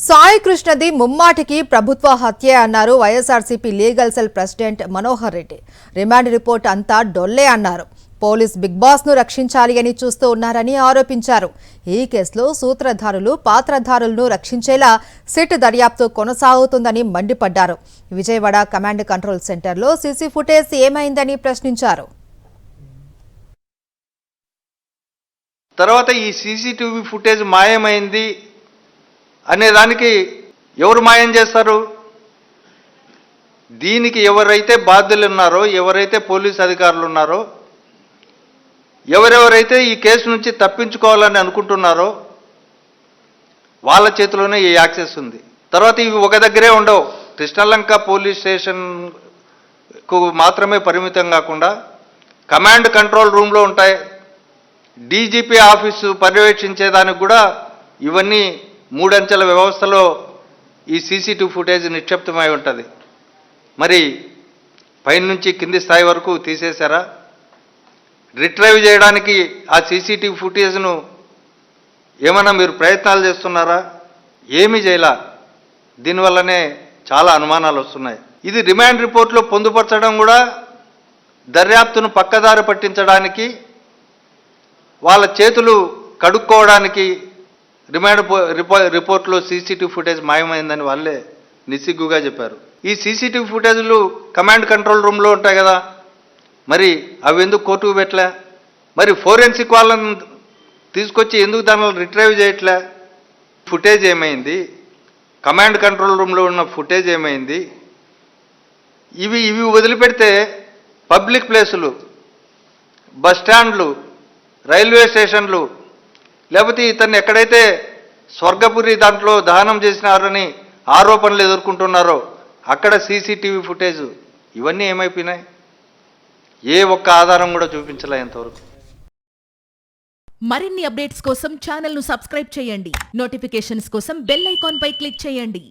సాయి కృష్ణది ముమ్మాటికి ప్రభుత్వ హత్యే అన్నారు YSRCP legal cell president Manohar Reddy. Remand report అంతా డొల్లే అన్నారు. పోలీస్ బిగ్ బాస్ ను రక్షించాలి అని చూస్తూ ఉన్నారని ఆరోపించారు. ఈ కేసులో సూత్రధారులు పాత్రధారులను రక్షించేలా సిట్ దర్యాప్తు కొనసాగుతుందని మండిపడ్డారు. విజయవాడ కమాండ్ కంట్రోల్ సెంటర్లో సీసీ ఫుటేజ్ ఏమైందని ప్రశ్నించారు. తర్వాత ఈ సీసీటీవీ ఫుటేజ్ మాయమైంది అనేదానికి ఎవరు మాయం చేస్తారు? దీనికి ఎవరైతే బాధ్యులు ఉన్నారో, ఎవరైతే పోలీస్ అధికారులు ఉన్నారో, ఎవరెవరైతే ఈ కేసు నుంచి తప్పించుకోవాలని అనుకుంటున్నారో వాళ్ళ చేతిలోనే ఈ యాక్సెస్ ఉంది. తర్వాత ఇవి ఒక దగ్గరే ఉండవు. కృష్ణలంక పోలీస్ స్టేషన్కు మాత్రమే పరిమితం కాకుండా కమాండ్ కంట్రోల్ రూమ్లో ఉంటాయి. డీజీపీ ఆఫీసు పర్యవేక్షించేదానికి కూడా ఇవన్నీ మూడంచెల వ్యవస్థలో ఈ సీసీటీవీ ఫుటేజ్ నిక్షిప్తమై ఉంటుంది. మరి పైనుంచి కింది స్థాయి వరకు తీసేశారా? రిట్రైవ్ చేయడానికి ఆ సీసీటీవీ ఫుటేజ్ను ఏమైనా మీరు ప్రయత్నాలు చేస్తున్నారా? ఏమీ చేయలా. దీనివల్లనే చాలా అనుమానాలు వస్తున్నాయి. ఇది రిమాండ్ రిపోర్ట్లో పొందుపరచడం కూడా దర్యాప్తును పక్కదారి పట్టించడానికి, వాళ్ళ చేతులు కడుక్కోవడానికి రిమాండ్ రిపోర్ట్లో సీసీటీవీ ఫుటేజ్ మాయమైందని వాళ్ళే నిస్సిగ్గుగా చెప్పారు. ఈ సీసీటీవీ ఫుటేజ్లు కమాండ్ కంట్రోల్ రూమ్లో ఉంటాయి కదా, మరి అవి ఎందుకు కోర్టుకు పెట్టలే? మరి ఫోరెన్సిక్ వాళ్ళని తీసుకొచ్చి ఎందుకు దానిలో రిట్రైవ్ చేయట్లే? ఫుటేజ్ ఏమైంది? కమాండ్ కంట్రోల్ రూమ్లో ఉన్న ఫుటేజ్ ఏమైంది? ఇవి వదిలిపెడితే పబ్లిక్ ప్లేసులు, బస్ స్టాండ్లు, రైల్వే స్టేషన్లు, లేకపోతే ఇతన్ని ఎక్కడైతే స్వర్గపురి దాంట్లో దహనం చేసినారని ఆరోపణలు ఎదుర్కొంటున్నారో అక్కడ సీసీటీవీ ఫుటేజ్ ఇవన్నీ ఏమైపోయినాయి? ఏ ఒక్క ఆధారం కూడా చూపించలే ఇంతవరకు. మరిన్ని అప్డేట్స్ కోసం ఛానల్ ను సబ్స్క్రైబ్ చేయండి. నోటిఫికేషన్స్ కోసం బెల్ ఐకాన్ పై క్లిక్ చేయండి.